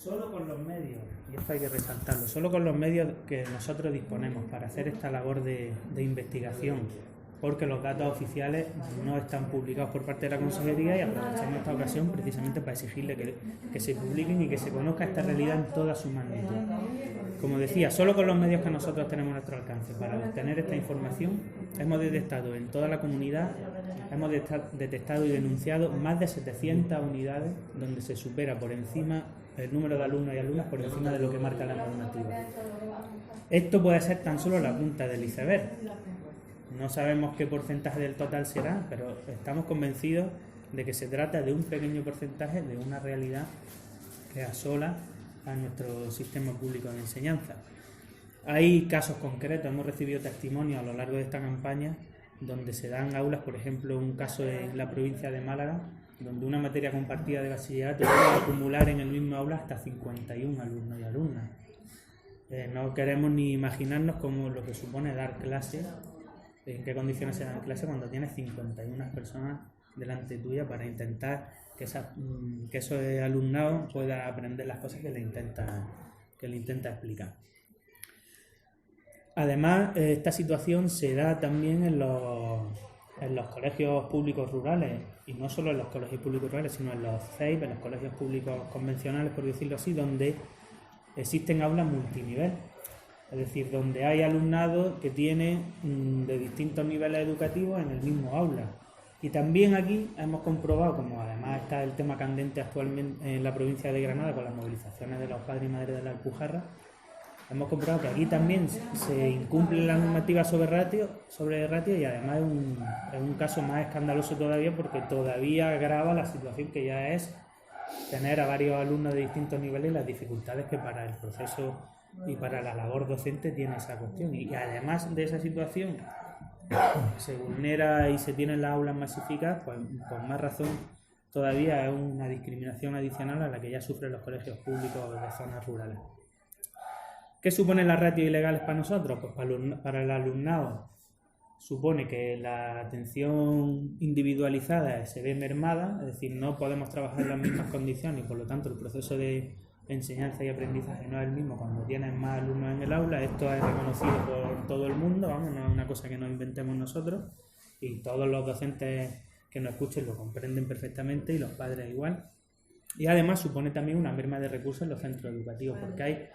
solo con los medios, y esto hay que resaltarlo, solo con los medios que nosotros disponemos para hacer esta labor de investigación, porque los datos oficiales no están publicados por parte de la Consejería, y aprovechamos esta ocasión precisamente para exigirle que se publiquen y que se conozca esta realidad en toda su magnitud. Como decía, solo con los medios que nosotros tenemos a nuestro alcance para obtener esta información, hemos detectado en toda la comunidad, hemos detectado y denunciado más de 700 unidades donde se supera por encima el número de alumnos y alumnas por encima de lo que marca la normativa. Esto puede ser tan solo la punta del iceberg. No sabemos qué porcentaje del total será, pero estamos convencidos de que se trata de un pequeño porcentaje de una realidad que asola a nuestro sistema público de enseñanza. Hay casos concretos, hemos recibido testimonios a lo largo de esta campaña donde se dan aulas, por ejemplo, un caso en la provincia de Málaga, donde una materia compartida de bachillerato puede acumular en el mismo aula hasta 51 alumnos y alumnas. No queremos ni imaginarnos cómo lo que supone dar clases, en qué condiciones se dan clases cuando tienes 51 personas delante tuya para intentar que ese alumnado pueda aprender las cosas que le intenta explicar. Además, esta situación se da también en los colegios públicos rurales, y no solo en los colegios públicos rurales, sino en los CEIP, en los colegios públicos convencionales, por decirlo así, donde existen aulas multinivel. Es decir, donde hay alumnado que tiene de distintos niveles educativos en el mismo aula. Y también aquí hemos comprobado, como además está el tema candente actualmente en la provincia de Granada con las movilizaciones de los padres y madres de la Alpujarra, hemos comprobado que aquí también se incumple la normativa sobre ratio, y además es un caso más escandaloso todavía porque todavía agrava la situación que ya es tener a varios alumnos de distintos niveles y las dificultades que para el proceso y para la labor docente tiene esa cuestión. Y además de esa situación se vulnera y se tienen las aulas masificadas, pues con más razón todavía es una discriminación adicional a la que ya sufren los colegios públicos de zonas rurales. ¿Qué suponen las ratios ilegales para nosotros? Pues para el alumnado supone que la atención individualizada se ve mermada, es decir, no podemos trabajar en las mismas condiciones y por lo tanto el proceso de enseñanza y aprendizaje no es el mismo cuando tienes más alumnos en el aula. Esto es reconocido por todo el mundo, vamos, no es una cosa que nos inventemos nosotros, y todos los docentes que nos escuchen lo comprenden perfectamente y los padres igual. Y además supone también una merma de recursos en los centros educativos, porque hay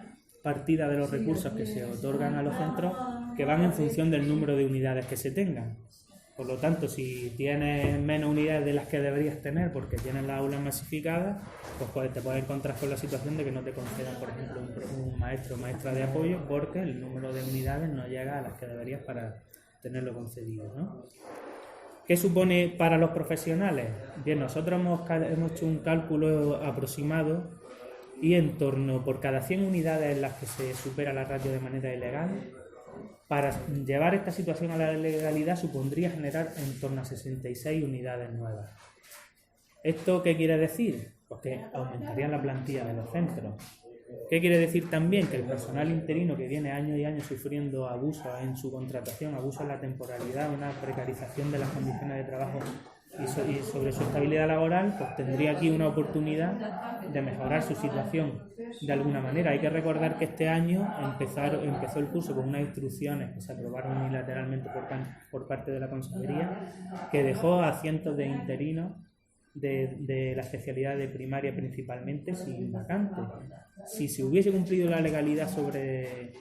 partida de los recursos que se otorgan a los centros que van en función del número de unidades que se tengan. Por lo tanto, si tienes menos unidades de las que deberías tener porque tienes las aulas masificadas, pues te puedes encontrar con la situación de que no te concedan, por ejemplo, un maestro o maestra de apoyo porque el número de unidades no llega a las que deberías para tenerlo concedido, ¿no? ¿Qué supone para los profesionales? Bien, nosotros hemos hecho un cálculo aproximado y en torno por cada 100 unidades en las que se supera la ratio de manera ilegal, para llevar esta situación a la legalidad supondría generar en torno a 66 unidades nuevas. ¿Esto qué quiere decir? Pues que aumentarían la plantilla de los centros. ¿Qué quiere decir también? Que el personal interino que viene años y años sufriendo abusos en su contratación, abusos en la temporalidad, una precarización de las condiciones de trabajo y sobre su estabilidad laboral, pues tendría aquí una oportunidad de mejorar su situación de alguna manera. Hay que recordar que este año empezó el curso con unas instrucciones que se aprobaron unilateralmente por parte de la Consejería, que dejó a cientos de interinos de la especialidad de primaria principalmente sin vacante. Si se hubiese cumplido la legalidad sobre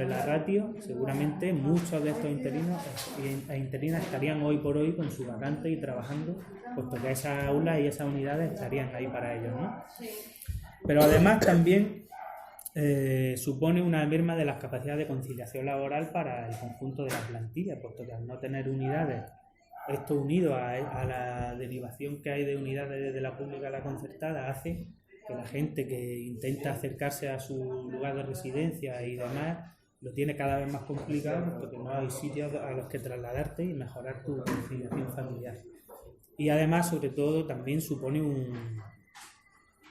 la ratio, seguramente muchos de estos interinos e interinas estarían hoy por hoy con su vacante y trabajando, puesto que esas aulas y esas unidades estarían ahí para ellos, ¿no? Pero además también supone una merma de las capacidades de conciliación laboral para el conjunto de la plantilla, puesto que al no tener unidades, esto unido a la derivación que hay de unidades desde la pública a la concertada, hace que la gente que intenta acercarse a su lugar de residencia y demás lo tiene cada vez más complicado porque no hay sitios a los que trasladarte y mejorar tu conciliación familiar. Y además, sobre todo, también supone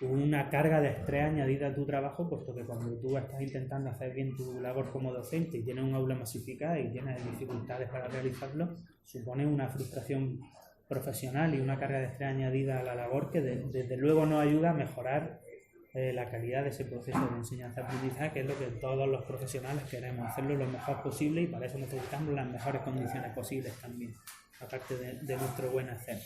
una carga de estrés añadida a tu trabajo, puesto que cuando tú estás intentando hacer bien tu labor como docente y tienes un aula masificada y tienes dificultades para realizarlo, supone una frustración profesional y una carga de estrés añadida a la labor que desde luego no ayuda a mejorar la calidad de ese proceso de enseñanza-aprendizaje, que es lo que todos los profesionales queremos, hacerlo lo mejor posible, y para eso necesitamos las mejores condiciones posibles también, aparte de nuestro buen hacer.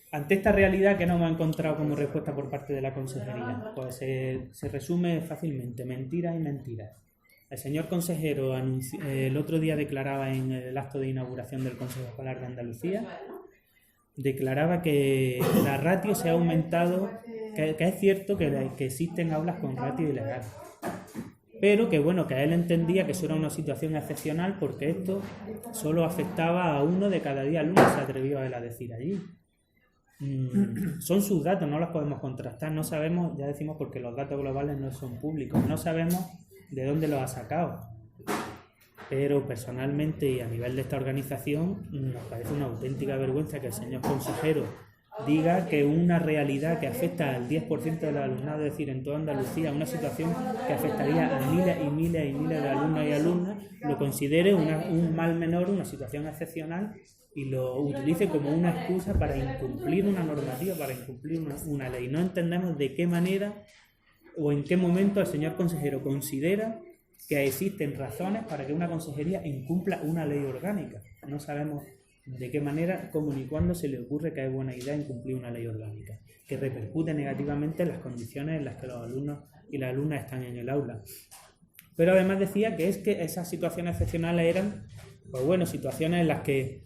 Ante esta realidad, ¿qué nos hemos encontrado como respuesta por parte de la consejería? Pues se resume fácilmente: mentiras y mentiras. El señor consejero el otro día declaraba en el acto de inauguración del Consejo Escolar de Andalucía, declaraba que la ratio se ha aumentado, que es cierto que existen aulas con ratio ilegal, pero que bueno, que él entendía que eso era una situación excepcional porque esto solo afectaba a 1 de cada 10 alumnos, se atrevió él a decir allí. Son sus datos, no los podemos contrastar, no sabemos, ya decimos, porque los datos globales no son públicos, no sabemos de dónde los ha sacado, pero personalmente y a nivel de esta organización nos parece una auténtica vergüenza que el señor consejero diga que una realidad que afecta al 10% del alumnado, es decir, en toda Andalucía, una situación que afectaría a miles y miles y miles de alumnos y alumnas, lo considere un mal menor, una situación excepcional, y lo utilice como una excusa para incumplir una normativa, para incumplir una ley. No entendemos de qué manera o en qué momento el señor consejero considera que existen razones para que una consejería incumpla una ley orgánica. No sabemos de qué manera, cómo ni cuándo se le ocurre que es buena idea incumplir una ley orgánica, que repercute negativamente en las condiciones en las que los alumnos y las alumnas están en el aula. Pero además decía que es que esas situaciones excepcionales eran, pues bueno, situaciones en las que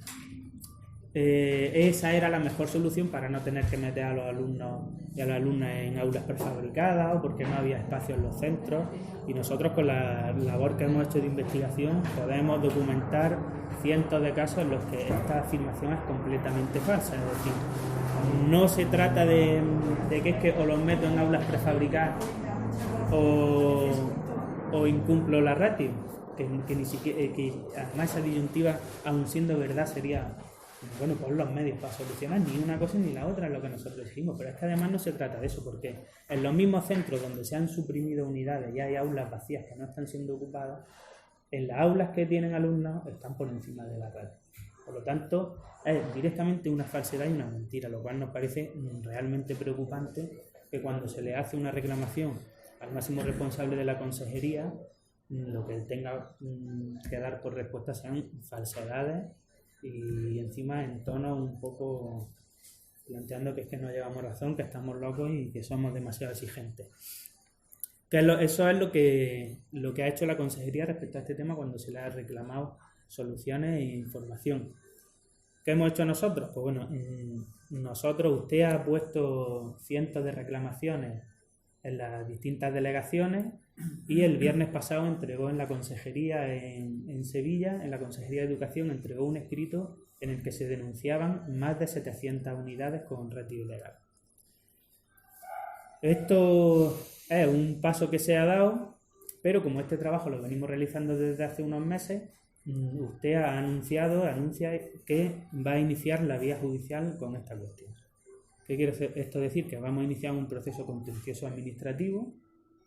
esa era la mejor solución para no tener que meter a los alumnos y a las alumnas en aulas prefabricadas, o porque no había espacio en los centros, y nosotros con la labor que hemos hecho de investigación podemos documentar cientos de casos en los que esta afirmación es completamente falsa. Es decir, no se trata de que es que o los meto en aulas prefabricadas o incumplo la ratio, que ni siquiera, que además esa disyuntiva, aun siendo verdad, sería bueno, por los medios para solucionar ni una cosa ni la otra, es lo que nosotros decimos. Pero es que además no se trata de eso, porque en los mismos centros donde se han suprimido unidades y hay aulas vacías que no están siendo ocupadas, en las aulas que tienen alumnos están por encima de la ratio. Por lo tanto, es directamente una falsedad y una mentira, lo cual nos parece realmente preocupante que cuando se le hace una reclamación al máximo responsable de la consejería, lo que tenga que dar por respuesta sean falsedades, y encima en tono un poco planteando que es que no llevamos razón, que estamos locos y que somos demasiado exigentes. Eso es lo que ha hecho la consejería respecto a este tema cuando se le ha reclamado soluciones e información. ¿Qué hemos hecho nosotros? Pues bueno, usted ha puesto cientos de reclamaciones en las distintas delegaciones, y el viernes pasado entregó en la consejería en Sevilla, en la Consejería de Educación, entregó un escrito en el que se denunciaban más de 700 unidades con ratio ilegal. Esto es un paso que se ha dado, pero como este trabajo lo venimos realizando desde hace unos meses, usted anuncia que va a iniciar la vía judicial con esta cuestión. ¿Qué quiere esto decir? Que vamos a iniciar un proceso contencioso administrativo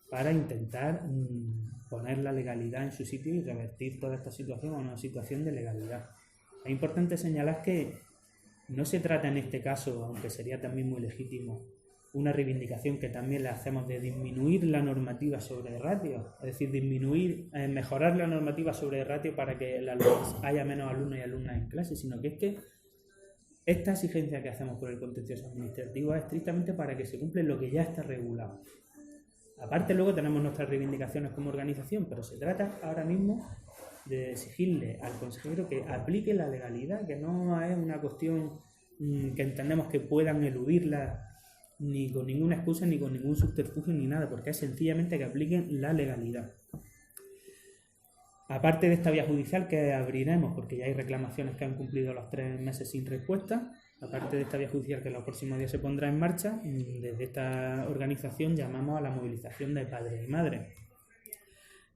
para intentar poner la legalidad en su sitio y revertir toda esta situación a una situación de legalidad. Es importante señalar que no se trata en este caso, aunque sería también muy legítimo, una reivindicación que también le hacemos de disminuir la normativa sobre ratio, es decir, mejorar la normativa sobre ratio para que haya menos alumnos y alumnas en clase, sino que es que esta exigencia que hacemos por el contencioso administrativo es estrictamente para que se cumpla lo que ya está regulado. Aparte, luego tenemos nuestras reivindicaciones como organización, pero se trata ahora mismo de exigirle al consejero que aplique la legalidad, que no es una cuestión que entendemos que puedan eludirla ni con ninguna excusa, ni con ningún subterfugio, ni nada, porque es sencillamente que apliquen la legalidad. Aparte de esta vía judicial que abriremos, porque ya hay reclamaciones que han cumplido los 3 meses sin respuesta, aparte de esta vía judicial que los próximos días se pondrá en marcha, desde esta organización llamamos a la movilización de padres y madres.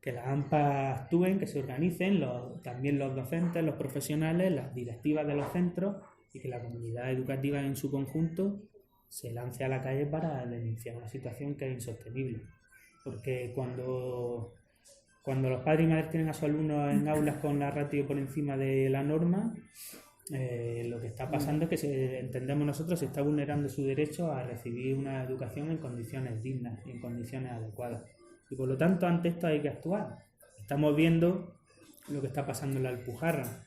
Que las AMPA actúen, que se organicen, también los docentes, los profesionales, las directivas de los centros, y que la comunidad educativa en su conjunto se lance a la calle para denunciar una situación que es insostenible. Porque cuando los padres y madres tienen a sus alumnos en aulas con la ratio por encima de la norma, lo que está pasando es que entendemos nosotros se está vulnerando su derecho a recibir una educación en condiciones dignas y en condiciones adecuadas. Y por lo tanto, ante esto hay que actuar. Estamos viendo lo que está pasando en la Alpujarra,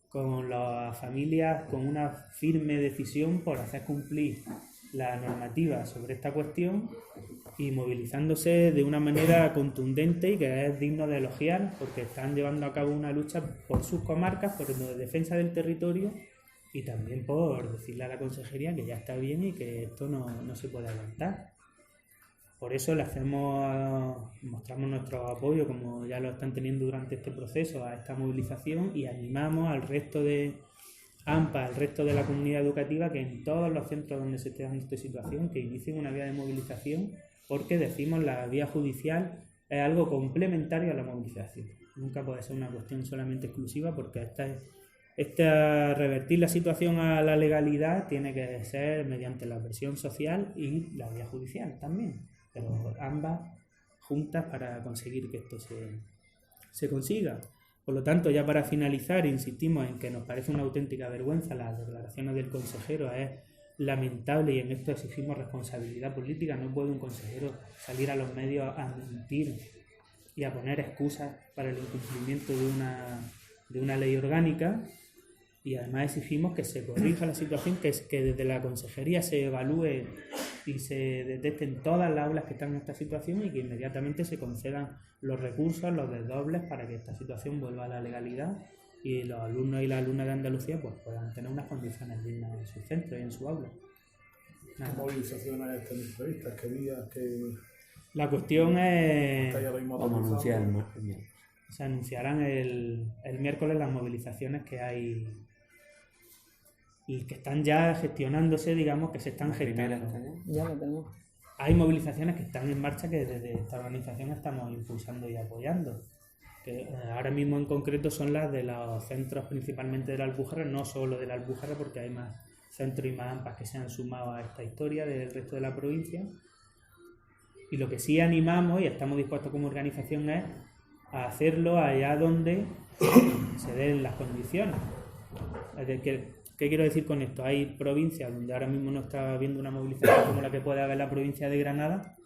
con las familias con una firme decisión por hacer cumplir la normativa sobre esta cuestión y movilizándose de una manera contundente y que es digno de elogiar, porque están llevando a cabo una lucha por sus comarcas, por la defensa del territorio y también por decirle a la consejería que ya está bien y que esto no se puede aguantar. Por eso mostramos nuestro apoyo, como ya lo están teniendo durante este proceso, a esta movilización y animamos al resto de AMPA, al resto de la comunidad educativa, que en todos los centros donde se esté dando esta situación, que inicien una vía de movilización, porque decimos la vía judicial es algo complementario a la movilización. Nunca puede ser una cuestión solamente exclusiva, porque revertir la situación a la legalidad tiene que ser mediante la presión social y la vía judicial también, pero ambas juntas para conseguir que esto se consiga. Por lo tanto, ya para finalizar, insistimos en que nos parece una auténtica vergüenza las declaraciones del consejero, es lamentable y en esto exigimos responsabilidad política. No puede un consejero salir a los medios a mentir y a poner excusas para el incumplimiento de una ley orgánica, y además exigimos que se corrija la situación, que desde la consejería se evalúe y se detecten todas las aulas que están en esta situación y que inmediatamente se concedan los recursos, los desdobles para que esta situación vuelva a la legalidad y los alumnos y las alumnas de Andalucía pues puedan tener unas condiciones dignas en su centro y en su aula. ¿Qué movilizaciones tenéis previstas? ¿Qué días? La cuestión es... Vamos a anunciar el miércoles. Se anunciarán el miércoles las movilizaciones que hay y que están ya gestionándose, digamos, que se están gestando. Ya lo tenemos. Hay movilizaciones que están en marcha que desde esta organización estamos impulsando y apoyando. Que ahora mismo en concreto son las de los centros principalmente de la Alpujarra, no solo de la Alpujarra, porque hay más centros y más AMPAs que se han sumado a esta historia del resto de la provincia. Y lo que sí animamos y estamos dispuestos como organización es a hacerlo allá donde se den las condiciones. Es decir, ¿qué quiero decir con esto? Hay provincias donde ahora mismo no está habiendo una movilización como la que puede haber la provincia de Granada,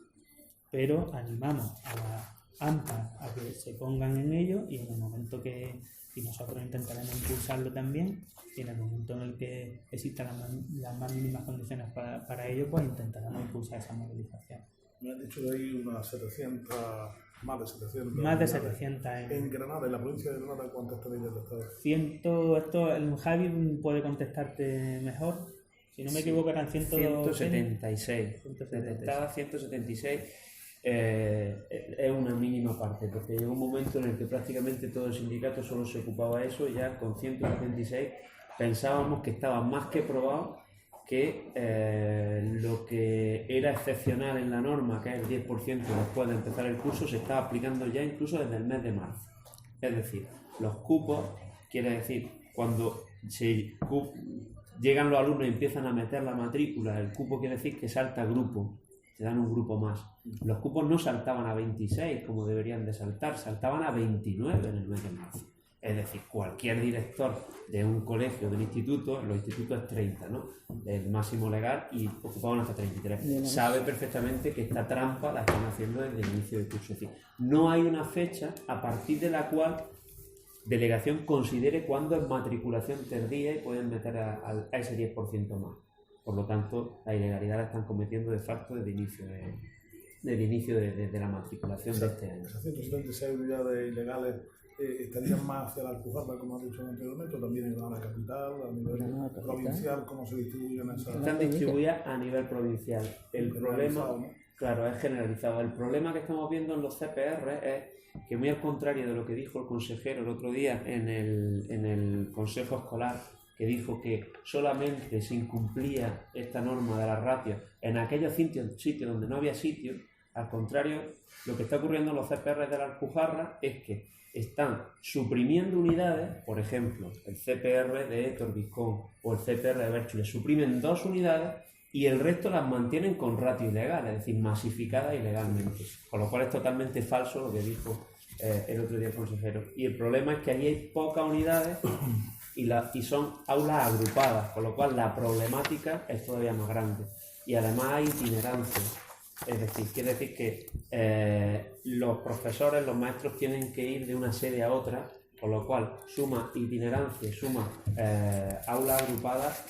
pero animamos a la AMPA a que se pongan en ello y en el momento y nosotros intentaremos impulsarlo también, y en el momento en el que existan las más mínimas condiciones para ello, pues intentaremos impulsar esa movilización. Me han dicho que hay unas 700, más de 700. Más de 700 en Granada, en la provincia de Granada, ¿cuántas tenéis detectadas? El Javi puede contestarte mejor. Si no me equivoco, eran 176. Detectadas 176. Es una mínima parte, porque llegó un momento en el que prácticamente todo el sindicato solo se ocupaba de eso, y ya con 176 pensábamos que estaba más que probado que lo que era excepcional en la norma, que es el 10% después de empezar el curso, se estaba aplicando ya incluso desde el mes de marzo. Es decir, los cupos, quiere decir, cuando llegan los alumnos y empiezan a meter la matrícula, el cupo quiere decir que salta grupo, te dan un grupo más. Los cupos no saltaban a 26 como deberían de saltar, saltaban a 29 en el mes de marzo. Es decir, cualquier director de un colegio, de un instituto, los institutos es 30, ¿no? El máximo legal, y ocupaban hasta 33. Sabe perfectamente que esta trampa la están haciendo desde el inicio del curso. Es decir, no hay una fecha a partir de la cual delegación considere cuándo es matriculación tardía y pueden meter a ese 10% más. Por lo tanto, la ilegalidad la están cometiendo de facto desde el inicio de la matriculación de este año. Esas 176 unidades ilegales estarían más hacia la Alpujarra, como has dicho anteriormente, o también en la capital, a nivel provincial, ¿cómo se distribuyen esas? Están distribuidas a nivel provincial. El problema, ¿no? Claro, es generalizado. El problema que estamos viendo en los CPR es que, muy al contrario de lo que dijo el consejero el otro día en el Consejo Escolar, que dijo que solamente se incumplía esta norma de las ratios en aquellos sitios donde no había sitio, al contrario, lo que está ocurriendo en los CPR de la Alpujarra es que están suprimiendo unidades, por ejemplo, el CPR de Torbiscón o el CPR de Bérchules, suprimen 2 unidades y el resto las mantienen con ratio ilegal, es decir, masificadas ilegalmente, con lo cual es totalmente falso lo que dijo el otro día el consejero. Y el problema es que ahí hay pocas unidades y son aulas agrupadas, con lo cual la problemática es todavía más grande. Y además hay itinerancia. Es decir, quiere decir que los profesores, los maestros tienen que ir de una sede a otra, con lo cual suma itinerancia y suma aulas agrupadas,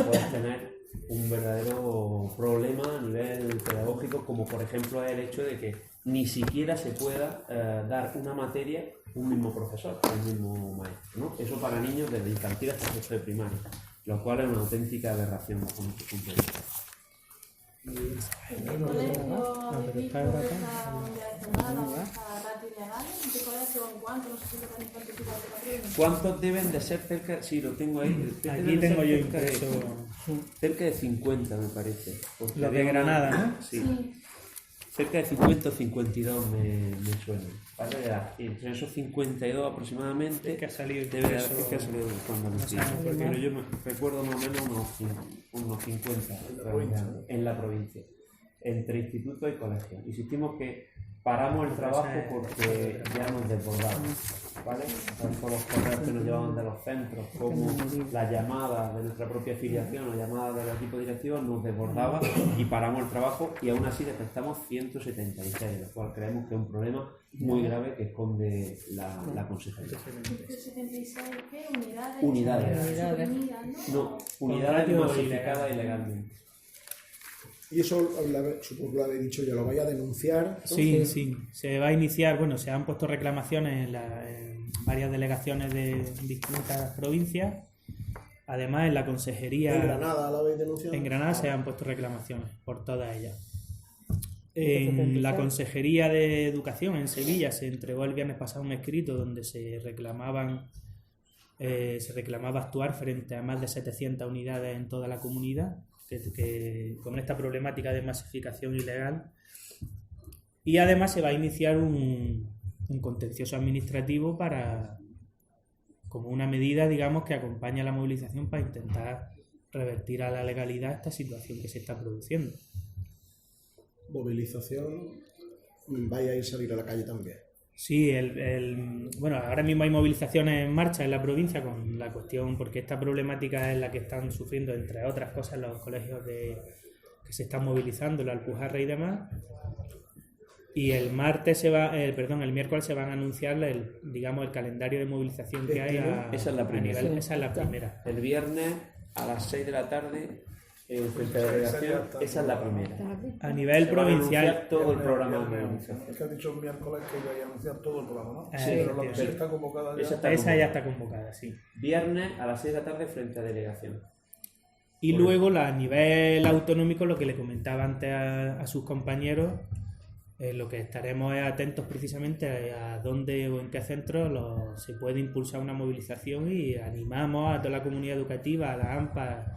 puedes tener un verdadero problema a nivel pedagógico, como por ejemplo es el hecho de que ni siquiera se pueda dar una materia un mismo profesor, el mismo maestro, ¿no? Eso para niños desde infantil hasta sexto de primaria, lo cual es una auténtica aberración bajo nuestro punto de vista. ¿En qué colegio habéis visto esta unidad zonada o esta ratio ilegal? ¿En qué colegio? ¿En cuánto? No sé si lo tenéis cuantificado de patrones. ¿Cuántos deben de ser cerca? Sí, lo tengo ahí. Aquí tengo yo impreso Cerca de 50, me parece. los de Granada, ¿no? Sí. Sí. Cerca de 50 o 52 me suenan. ¿Vale? Entre esos 52 aproximadamente Es que ha salido debe de impreso- haber que ha salido cuando no Andalucía. sabemos por qué. Pero yo me recuerdo más o menos unos 50 en la provincia, entre institutos y colegios. Insistimos que paramos el trabajo porque ya nos desbordamos, ¿vale? Tanto los correos que nos llevaban de los centros como las llamadas de nuestra propia afiliación o llamadas del equipo directivo nos desbordaban y paramos el trabajo, y aún así detectamos 176, lo cual creemos que es un problema muy grave que esconde la consejería. 176, ¿qué? Unidades. Unidades. Suprimidas, ¿no? No, unidades ratio masificadas ilegalmente. Y eso, supongo que lo habéis dicho, ya lo vais a denunciar. Sí, sí. Se va a iniciar, bueno, se han puesto reclamaciones en varias delegaciones de distintas provincias. Además, en la consejería... ¿En Granada lo habéis denunciado? En Granada se han puesto reclamaciones por todas ellas. En la Consejería de Educación en Sevilla se entregó el viernes pasado un escrito donde se reclamaba actuar frente a más de 700 unidades en toda la comunidad que con esta problemática de masificación ilegal. Y además se va a iniciar un contencioso administrativo como una medida, digamos, que acompaña a la movilización para intentar revertir a la legalidad esta situación que se está produciendo. Movilización, vais a ir a salir a la calle también. Sí, bueno, ahora mismo hay movilizaciones en marcha en la provincia con la cuestión, porque esta problemática es la que están sufriendo, entre otras cosas, los colegios que se están movilizando, la Alpujarra y demás. Y el miércoles se van a anunciar el calendario de movilización que hay Esa es la primera. esa es la primera. El viernes a las 6 de la tarde, frente a la delegación, esa es la primera. A nivel Se van a provincial. anunciar todo el programa de movilización. Es que has dicho el miércoles que iba a anunciar todo el programa, ¿no? Sí, Pero lo que sí sí. está convocada ya. Esa ya está convocada, sí. Viernes a las 6 de la tarde frente a delegación. Y luego, a nivel autonómico, lo que le comentaba antes a sus compañeros, lo que estaremos es atentos precisamente a dónde o en qué centros se puede impulsar una movilización, y animamos a toda la comunidad educativa, a la AMPA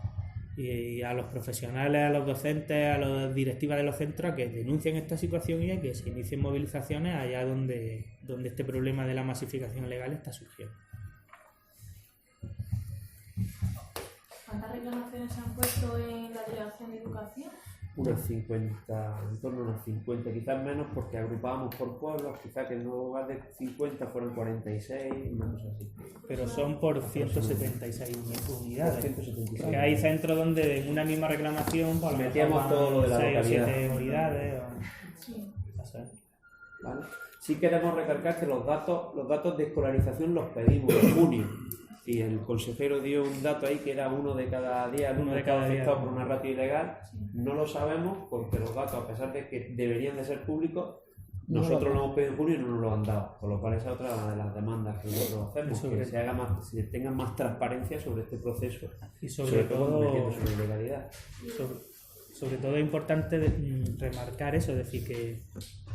y a los profesionales, a los docentes, a las directivas de los centros a que denuncien esta situación y a que se inicien movilizaciones allá donde este problema de la masificación legal está surgiendo. ¿Cuántas reclamaciones se han puesto en la Delegación de Educación? Unas 50, en torno a unas 50, quizás menos porque agrupábamos por pueblos, quizás que en lugar de 50 fueron 46, una cosa así. Pero son por 176 unidades. 176. Porque hay centros donde en una misma reclamación pues, a lo Metíamos mejor todo lo de la 6 o localidad. 7 unidades. Sí. O sea, ¿Vale? Sí queremos recalcar que los datos de escolarización los pedimos en junio. Y el consejero dio un dato ahí que era 1 de cada 10 alumnos que estaban afectados por una ratio ilegal. No lo sabemos porque los datos, a pesar de que deberían de ser públicos, nosotros lo hemos pedido en junio y no nos lo han dado. Con lo cual esa es otra de las demandas que nosotros hacemos, que se tenga más transparencia sobre este proceso. y sobre todo metiendo sobre ilegalidad. sobre todo es importante remarcar eso, es decir, que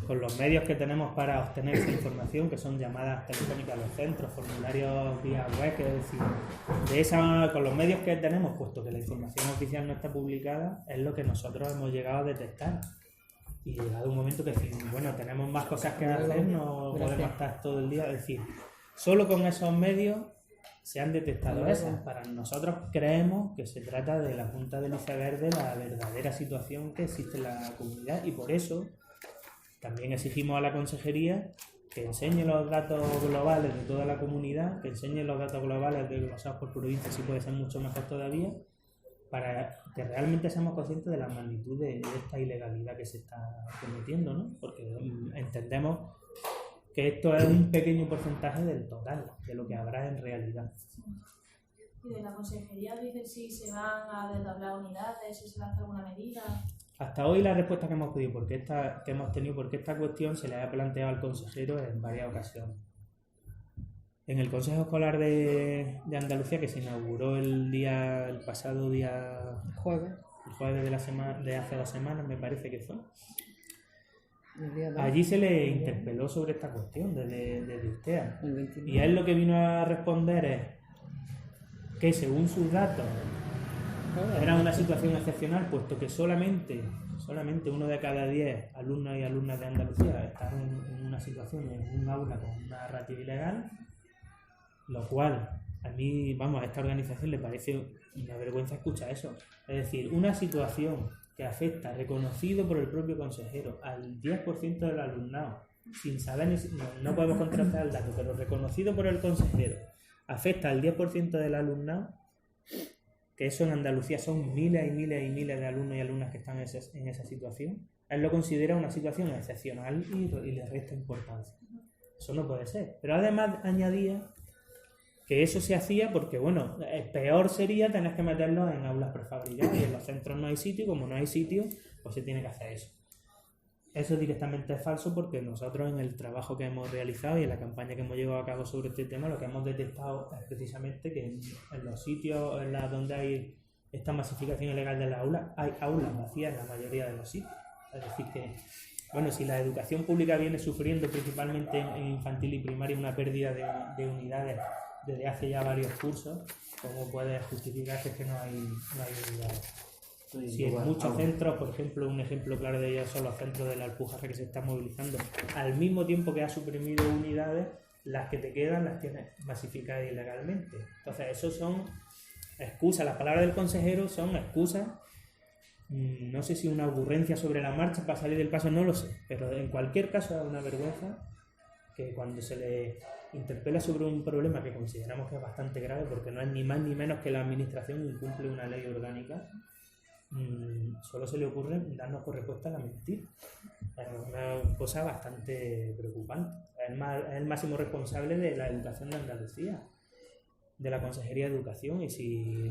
con los medios que tenemos para obtener esa información, que son llamadas telefónicas a los centros, formularios vía web, es decir, con los medios que tenemos, puesto que la información oficial no está publicada, es lo que nosotros hemos llegado a detectar. Y llegado un momento que decimos, bueno, tenemos más cosas que hacer, no podemos estar todo el día, es decir, solo con esos medios se han detectado esas. Para nosotros creemos que se trata de la punta del iceberg de la verdadera situación que existe en la comunidad, y por eso también exigimos a la consejería que enseñe los datos globales de toda la comunidad, que enseñe los datos globales desglosados por provincia, si puede ser mucho mejor todavía, para que realmente seamos conscientes de la magnitud de esta ilegalidad que se está cometiendo, ¿no? Porque entendemos que esto es un pequeño porcentaje del total, de lo que habrá en realidad. ¿Y de la consejería dicen si se van a desdoblar unidades, si se lanza alguna medida? Hasta hoy la respuesta que hemos pedido, porque esta cuestión se le ha planteado al consejero en varias ocasiones. En el Consejo Escolar de Andalucía, que se inauguró el pasado día Jueves. el jueves de hace 2 semanas, me parece que fue. Allí se le interpeló sobre esta cuestión desde USTEA. Y él lo que vino a responder es que según sus datos era una situación excepcional, puesto que solamente 1 de cada 10 alumnos y alumnas de Andalucía están en una situación, en un aula con una ratio ilegal, lo cual a mí, a esta organización le parece una vergüenza escuchar eso. Es decir, una situación que afecta, reconocido por el propio consejero, al 10% del alumnado, sin saber, no podemos contrastar el dato, pero reconocido por el consejero, afecta al 10% del alumnado, que eso en Andalucía son miles y miles y miles de alumnos y alumnas que están en esa situación. Él lo considera una situación excepcional y le resta importancia. Eso no puede ser. Pero además añadía que eso se hacía porque, bueno, peor sería tener que meterlos en aulas prefabricadas y en los centros no hay sitio, y como no hay sitio, pues se tiene que hacer eso. Eso directamente es falso, porque nosotros en el trabajo que hemos realizado y en la campaña que hemos llevado a cabo sobre este tema, lo que hemos detectado es precisamente que en los sitios donde hay esta masificación ilegal de las aulas, hay aulas vacías en la mayoría de los sitios. Es decir que, bueno, si la educación pública viene sufriendo principalmente en infantil y primaria una pérdida de unidades desde hace ya varios cursos, ¿cómo puede justificarse que no hay unidades? Si en muchos centros, por ejemplo, un ejemplo claro de ello son los centros de la Alpujarra, que se están movilizando al mismo tiempo que ha suprimido unidades, las que te quedan las tienes masificadas ilegalmente. Entonces, eso son excusas. Las palabras del consejero son excusas. No sé si una ocurrencia sobre la marcha para salir del paso, no lo sé, pero en cualquier caso es una vergüenza que cuando se le interpela sobre un problema que consideramos que es bastante grave, porque no es ni más ni menos que la administración incumple una ley orgánica, solo se le ocurre darnos por respuesta a la mentira. Es una cosa bastante preocupante. Es el máximo responsable de la educación de Andalucía, de la Consejería de Educación, y si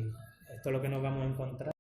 esto es lo que nos vamos a encontrar.